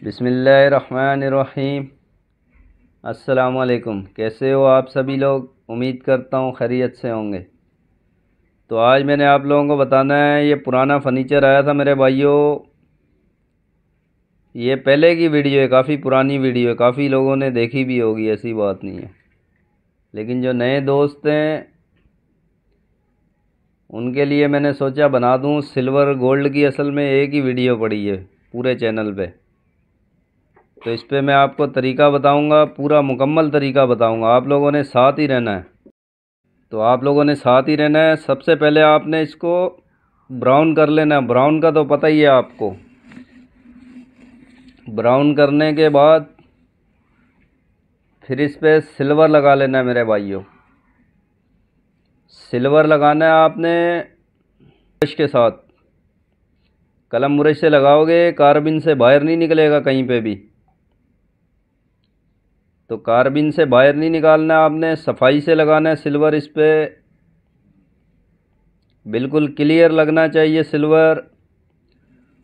बिस्मिल्लाहिर्रहमानिर्रहीम। अस्सलामुअलैकुम। कैसे हो आप सभी लोग? उम्मीद करता हूँ खैरियत से होंगे। तो आज मैंने आप लोगों को बताना है, ये पुराना फर्नीचर आया था मेरे भाइयों। ये पहले की वीडियो है, काफ़ी पुरानी वीडियो है, काफ़ी लोगों ने देखी भी होगी, ऐसी बात नहीं है। लेकिन जो नए दोस्त हैं उनके लिए मैंने सोचा बना दूँ। सिल्वर गोल्ड की असल में एक ही वीडियो पड़ी है पूरे चैनल पे, तो इस पे मैं आपको तरीका बताऊंगा, पूरा मुकम्मल तरीका बताऊंगा। आप लोगों ने साथ ही रहना है। तो आप लोगों ने साथ ही रहना है। सबसे पहले आपने इसको ब्राउन कर लेना है। ब्राउन का तो पता ही है आपको। ब्राउन करने के बाद फिर इस पे सिल्वर लगा लेना है मेरे भाइयों। सिल्वर लगाना है आपने ब्रश के साथ। कलम ब्रश से लगाओगे, कार्बिन से बाहर नहीं निकलेगा कहीं पे भी। तो कार्बिन से बाहर नहीं निकालना है आपने, सफाई से लगाना है सिल्वर। इस पे बिल्कुल क्लियर लगना चाहिए सिल्वर।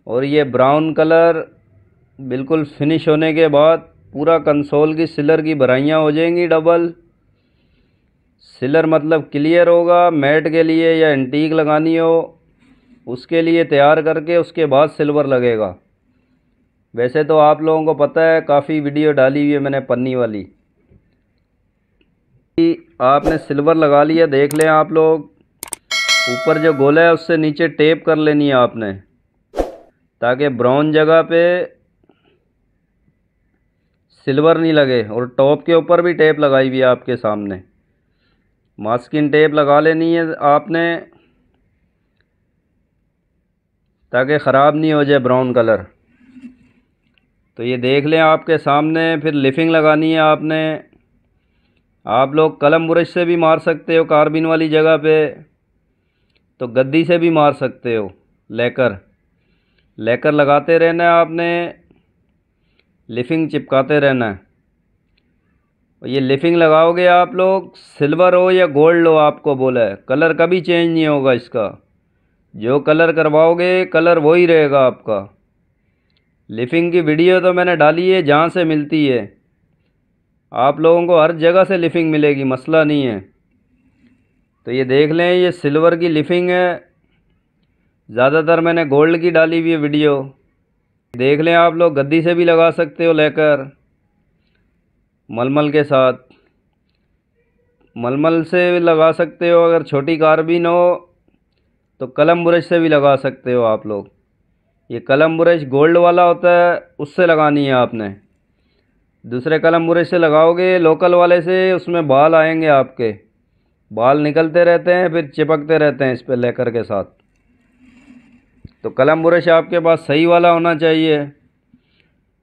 और ये ब्राउन कलर बिल्कुल फिनिश होने के बाद पूरा कंसोल की सिलर की भराइयाँ हो जाएंगी डबल। सिलर मतलब क्लियर होगा। मैट के लिए या एंटीक लगानी हो उसके लिए तैयार करके उसके बाद सिल्वर लगेगा। वैसे तो आप लोगों को पता है, काफ़ी वीडियो डाली हुई है मैंने पन्नी वाली। आपने सिल्वर लगा लिया, देख लें आप लोग। ऊपर जो गोला है उससे नीचे टेप कर लेनी है आपने, ताकि ब्राउन जगह पे सिल्वर नहीं लगे। और टॉप के ऊपर भी टेप लगाई हुई है आपके सामने, मास्किंग टेप लगा लेनी है आपने, ताकि ख़राब नहीं हो जाए ब्राउन कलर। तो ये देख लें आपके सामने। फिर लिफिंग लगानी है आपने। आप लोग कलम ब्रश से भी मार सकते हो कार्बिन वाली जगह पे, तो गद्दी से भी मार सकते हो। लेकर लेकर लगाते रहना है आपने, लिफिंग चिपकाते रहना है। और ये लिफिंग लगाओगे आप लोग, सिल्वर हो या गोल्ड हो, आपको बोला है कलर कभी चेंज नहीं होगा इसका। जो कलर करवाओगे कलर वही रहेगा आपका। लिफिंग की वीडियो तो मैंने डाली है जहाँ से मिलती है। आप लोगों को हर जगह से लिफिंग मिलेगी, मसला नहीं है। तो ये देख लें, ये सिल्वर की लिफिंग है। ज़्यादातर मैंने गोल्ड की डाली हुई है वीडियो। देख लें आप लोग, गद्दी से भी लगा सकते हो लेकर, मलमल के साथ। मलमल से लगा सकते हो। अगर छोटी कार्बिन हो तो कलम ब्रश से भी लगा सकते हो आप लोग। ये कलम ब्रश गोल्ड वाला होता है, उससे लगानी है आपने। दूसरे कलम ब्रश से लगाओगे लोकल वाले से, उसमें बाल आएंगे आपके, बाल निकलते रहते हैं, फिर चिपकते रहते हैं इस पे लेकर के साथ। तो कलम ब्रश आपके पास सही वाला होना चाहिए।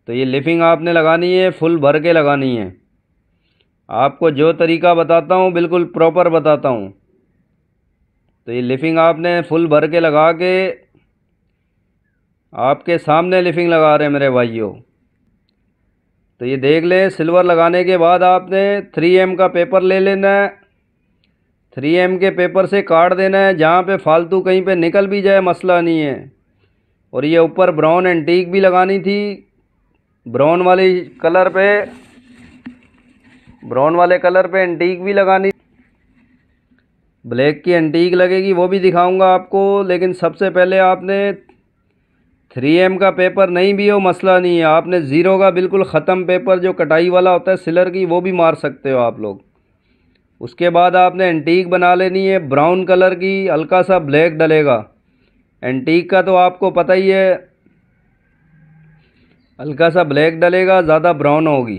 तो ये लिफिंग आपने लगानी है, फुल भर के लगानी है। आपको जो तरीका बताता हूँ बिल्कुल प्रॉपर बताता हूँ। तो ये लिफिंग आपने फुल भर के लगा के, आपके सामने लिफिंग लगा रहे हैं मेरे भाइयों। तो ये देख लें, सिल्वर लगाने के बाद आपने 3M का पेपर ले लेना है। 3M के पेपर से काट देना है, जहाँ पे फालतू कहीं पे निकल भी जाए मसला नहीं है। और ये ऊपर ब्राउन एंटीक भी लगानी थी, ब्राउन वाले कलर पे एंटीक भी लगानी। ब्लैक की एंटीक लगेगी, वो भी दिखाऊंगा आपको। लेकिन सबसे पहले आपने 3M का पेपर नहीं भी हो मसला नहीं है, आपने ज़ीरो का बिल्कुल ख़त्म पेपर जो कटाई वाला होता है सिलर की, वो भी मार सकते हो आप लोग। उसके बाद आपने एंटीक बना लेनी है ब्राउन कलर की, हल्का सा ब्लैक डलेगा। एंटीक का तो आपको पता ही है, हल्का सा ब्लैक डलेगा, ज़्यादा ब्राउन होगी।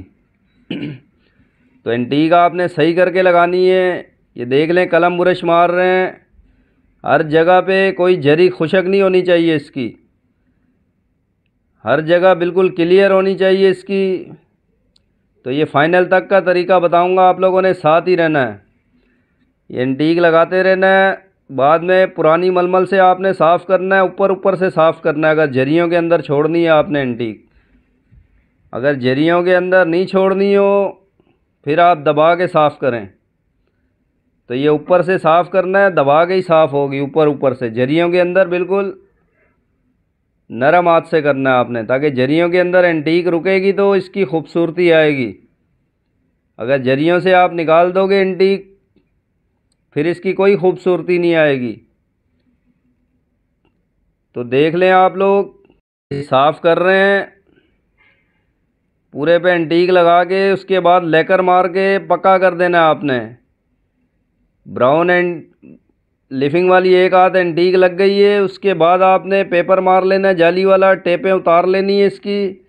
तो एंटीक आपने सही करके लगानी है। ये देख लें, कलम ब्रश मार रहे हैं, हर जगह पे कोई जरी खुशक नहीं होनी चाहिए इसकी, हर जगह बिल्कुल क्लियर होनी चाहिए इसकी। तो ये फाइनल तक का तरीका बताऊंगा, आप लोगों ने साथ ही रहना है। ये एंटीक लगाते रहना है। बाद में पुरानी मलमल से आपने साफ़ करना है, ऊपर ऊपर से साफ़ करना है। अगर जरियों के अंदर छोड़नी है आपने एंटीक, अगर जरियों के अंदर नहीं छोड़नी हो फिर आप दबा के साफ़ करें। तो ये ऊपर से साफ़ करना है, दबा के ही साफ़ होगी ऊपर ऊपर से, जरियों के अंदर बिल्कुल नरम हाथ से करना है आपने, ताकि जरियों के अंदर एंटीक रुकेगी तो इसकी खूबसूरती आएगी। अगर जरियों से आप निकाल दोगे एंटीक, फिर इसकी कोई खूबसूरती नहीं आएगी। तो देख लें आप लोग, साफ़ कर रहे हैं पूरे पे एंटीक लगा के, उसके बाद लेकर मार के पक्का कर देना है आपने। ब्राउन एंड लिफिंग वाली एक आध एंटीक लग गई है, उसके बाद आपने पेपर मार लेना है जाली वाला, टेपें उतार लेनी है इसकी।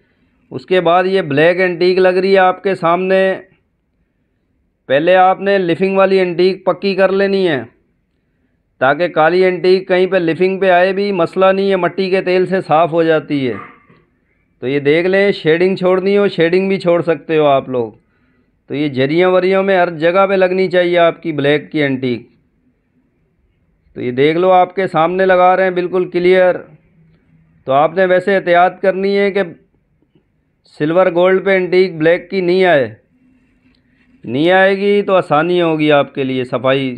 उसके बाद ये ब्लैक एंटीक लग रही है आपके सामने, पहले आपने लिफिंग वाली एंटीक पक्की कर लेनी है, ताकि काली एंटीक कहीं पे लिफिंग पे आए भी मसला नहीं है, मट्टी के तेल से साफ़ हो जाती है। तो ये देख लें, शेडिंग छोड़नी हो शेडिंग भी छोड़ सकते हो आप लोग। तो ये जरियों वरियों में हर जगह पे लगनी चाहिए आपकी ब्लैक की एंटीक। तो ये देख लो, आपके सामने लगा रहे हैं बिल्कुल क्लियर। तो आपने वैसे एहतियात करनी है कि सिल्वर गोल्ड पे एंटीक ब्लैक की नहीं आए, नहीं आएगी तो आसानी होगी आपके लिए सफाई,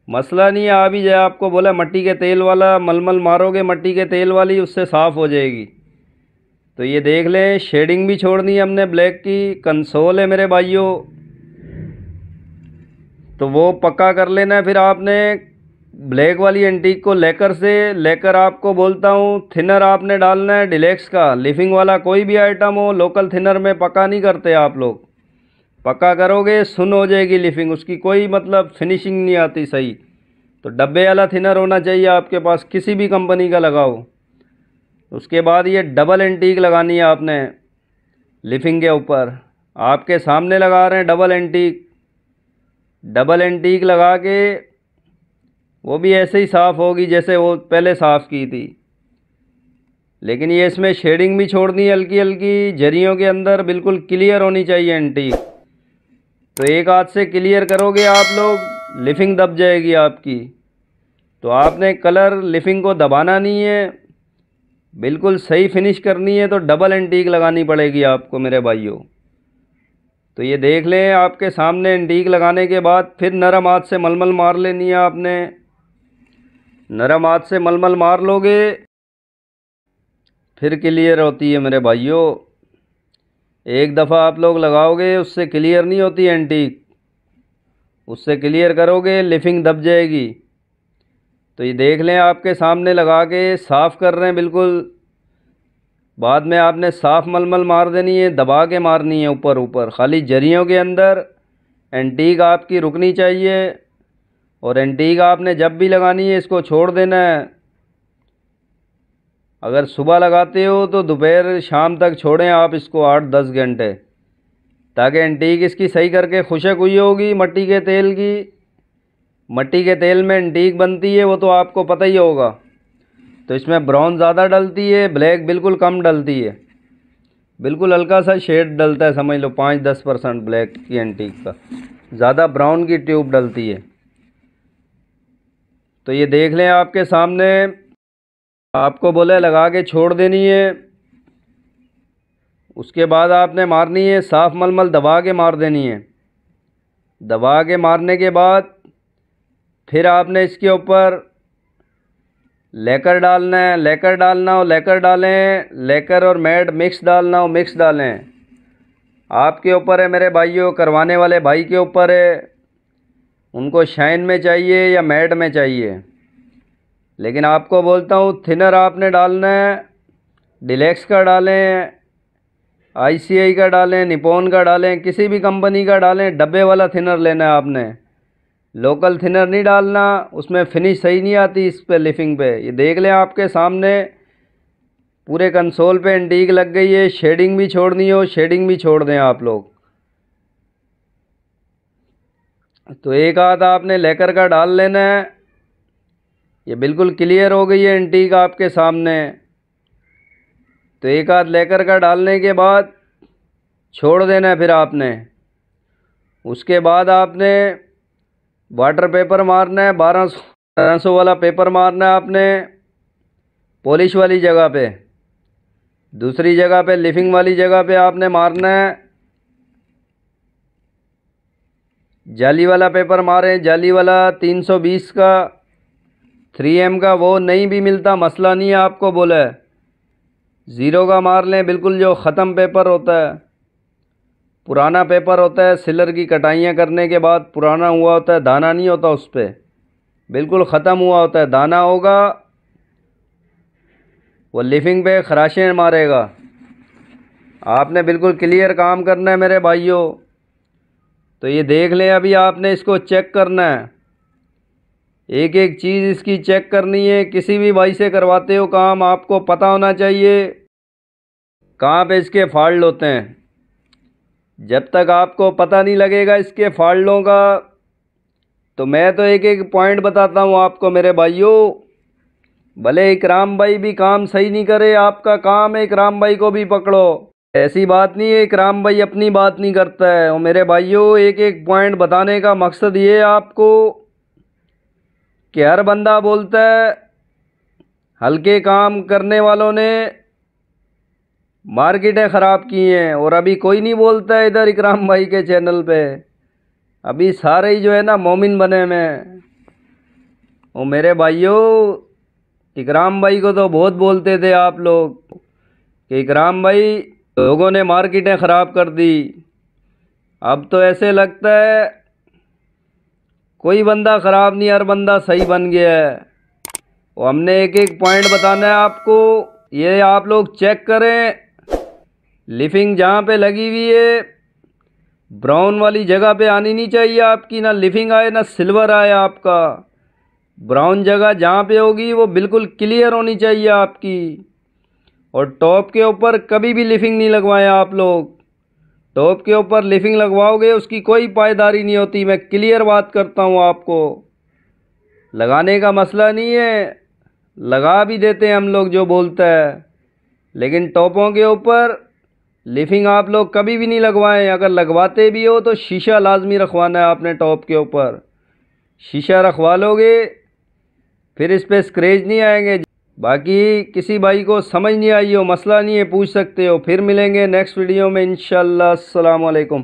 मसला नहीं है। आ भी जाए, आपको बोला मट्टी के तेल वाला मलमल मारोगे, मट्टी के तेल वाली, उससे साफ़ हो जाएगी। तो ये देख लें, शेडिंग भी छोड़नी है हमने ब्लैक की। कंसोल है मेरे भाइयों, तो वो पक्का कर लेना है। फिर आपने ब्लैक वाली एंटीक को लेकर आपको बोलता हूँ, थिनर आपने डालना है डिलेक्स का। लिफिंग वाला कोई भी आइटम हो, लोकल थिनर में पक्का नहीं करते आप लोग। पक्का करोगे सुन हो जाएगी लिफिंग, उसकी कोई मतलब फिनिशिंग नहीं आती सही। तो डब्बे वाला थिनर होना चाहिए आपके पास, किसी भी कंपनी का लगाओ। उसके बाद ये डबल एंटीक लगानी है आपने लिफिंग के ऊपर। आपके सामने लगा रहे हैं डबल एंटीक। डबल एंटीक लगा के वो भी ऐसे ही साफ़ होगी जैसे वो पहले साफ़ की थी, लेकिन ये इसमें शेडिंग भी छोड़नी है हल्की हल्की, जरियों के अंदर बिल्कुल क्लियर होनी चाहिए एंटीक। तो एक हाथ से क्लियर करोगे आप लोग, लिफिंग दब जाएगी आपकी। तो आपने कलर लिफिंग को दबाना नहीं है, बिल्कुल सही फिनिश करनी है, तो डबल एंटीक लगानी पड़ेगी आपको मेरे भाइयों। तो ये देख लें, आपके सामने एंटीक लगाने के बाद फिर नरम हाथ से मलमल मार लेनी है आपने। नरम हाथ से मलमल मार लोगे फिर क्लियर होती है मेरे भाइयों। एक दफ़ा आप लोग लगाओगे उससे क्लियर नहीं होती एंटीक, उससे क्लियर करोगे लिफिंग दब जाएगी। तो ये देख लें, आपके सामने लगा के साफ़ कर रहे हैं बिल्कुल। बाद में आपने साफ़ मलमल मार देनी है, दबा के मारनी है ऊपर ऊपर, खाली जरियों के अंदर एंटीक आपकी रुकनी चाहिए। और एंटीक आपने जब भी लगानी है इसको छोड़ देना है। अगर सुबह लगाते हो तो दोपहर शाम तक छोड़ें आप इसको 8-10 घंटे, ताकि एंटीक इसकी सही करके खुशक हुई होगी मट्टी के तेल की। मट्टी के तेल में एंटीक बनती है, वो तो आपको पता ही होगा। तो इसमें ब्राउन ज़्यादा डलती है, ब्लैक बिल्कुल कम डलती है, बिल्कुल हल्का सा शेड डलता है, समझ लो 5-10% ब्लैक की एंटीक का, ज़्यादा ब्राउन की ट्यूब डलती है। तो ये देख लें, आपके सामने आपको बोले लगा के छोड़ देनी है। उसके बाद आपने मारनी है साफ़ मलमल, दबा के मार देनी है। दबा के मारने के बाद फिर आपने इसके ऊपर लेकर डालना है। लेकर डालना हो लेकर डालें, लेकर और मैट मिक्स डालना हो मिक्स डालें। आपके ऊपर है मेरे भाइयों, करवाने वाले भाई के ऊपर है, उनको शाइन में चाहिए या मैट में चाहिए। लेकिन आपको बोलता हूँ, थिनर आपने डालना है डिलेक्स का डालें, ICI का डालें, निपॉन का डालें, किसी भी कंपनी का डालें, डब्बे वाला थिनर लेना है आपने। लोकल थिनर नहीं डालना, उसमें फिनिश सही नहीं आती इस पे लिफिंग पे। ये देख लें, आपके सामने पूरे कंसोल पे एंटीक लग गई है। शेडिंग भी छोड़नी हो शेडिंग भी छोड़ दें आप लोग। तो एक हाथ आपने लेकर का डाल लेना है। ये बिल्कुल क्लियर हो गई है एंटीक आपके सामने। तो एक हाथ लेकर का डालने के बाद छोड़ देना है फिर आपने। उसके बाद आपने वाटर पेपर मारना है, 1200 वाला पेपर मारना है आपने पॉलिश वाली जगह पे। दूसरी जगह पे लिफिंग वाली जगह पे आपने मारना है जाली वाला पेपर मारें। जाली वाला 320 का 3M का, वो नहीं भी मिलता मसला नहीं है, आपको बोला है ज़ीरो का मार लें, बिल्कुल जो ख़त्म पेपर होता है, पुराना पेपर होता है, सिलर की कटाइयाँ करने के बाद पुराना हुआ होता है, दाना नहीं होता उस पर, बिल्कुल ख़त्म हुआ होता है। दाना होगा वो लिफिंग पे खराशें मारेगा। आपने बिल्कुल क्लियर काम करना है मेरे भाइयों। तो ये देख लें, अभी आपने इसको चेक करना है, एक एक चीज़ इसकी चेक करनी है। किसी भी भाई से करवाते हो काम, आपको पता होना चाहिए कहाँ पे इसके फॉल्ट होते हैं। जब तक आपको पता नहीं लगेगा इसके फॉल्टों का, तो मैं तो एक एक पॉइंट बताता हूँ आपको मेरे भाइयों। भले इकराम भाई भी काम सही नहीं करे, आपका काम है इकराम भाई को भी पकड़ो, ऐसी बात नहीं है इकराम भाई अपनी बात नहीं करता है। और मेरे भाइयों, एक एक पॉइंट बताने का मकसद ये है आपको कि हर बंदा बोलता है हल्के काम करने वालों ने मार्केटें ख़राब की हैं, और अभी कोई नहीं बोलता है इधर इकराम भाई के चैनल पे। अभी सारे ही जो है ना मोमिन बने में। और मेरे भाइयों, इकराम भाई को तो बहुत बोलते थे आप लोग कि इकराम भाई लोगों ने मार्केटें ख़राब कर दी। अब तो ऐसे लगता है कोई बंदा ख़राब नहीं, हर बंदा सही बन गया है। और हमने एक एक पॉइंट बताना है आपको, ये आप लोग चेक करें। लिफिंग जहाँ पे लगी हुई है, ब्राउन वाली जगह पे आनी नहीं चाहिए आपकी, ना लिफिंग आए ना सिल्वर आए आपका। ब्राउन जगह जहाँ पे होगी वो बिल्कुल क्लियर होनी चाहिए आपकी। और टॉप के ऊपर कभी भी लिफिंग नहीं लगवाएं आप लोग। टॉप के ऊपर लिफिंग लगवाओगे उसकी कोई पायदारी नहीं होती, मैं क्लियर बात करता हूँ आपको। लगाने का मसला नहीं है, लगा भी देते हैं हम लोग जो बोलता है, लेकिन टॉपों के ऊपर लिफिंग आप लोग कभी भी नहीं लगवाएं। अगर लगवाते भी हो तो शीशा लाजमी रखवाना है आपने टॉप के ऊपर। शीशा रखवा लोगे फिर इस पर स्क्रैच नहीं आएंगे। बाकी किसी भाई को समझ नहीं आई हो, मसला नहीं है, पूछ सकते हो। फिर मिलेंगे नेक्स्ट वीडियो में इंशाल्लाह। अस्सलाम वालेकुम।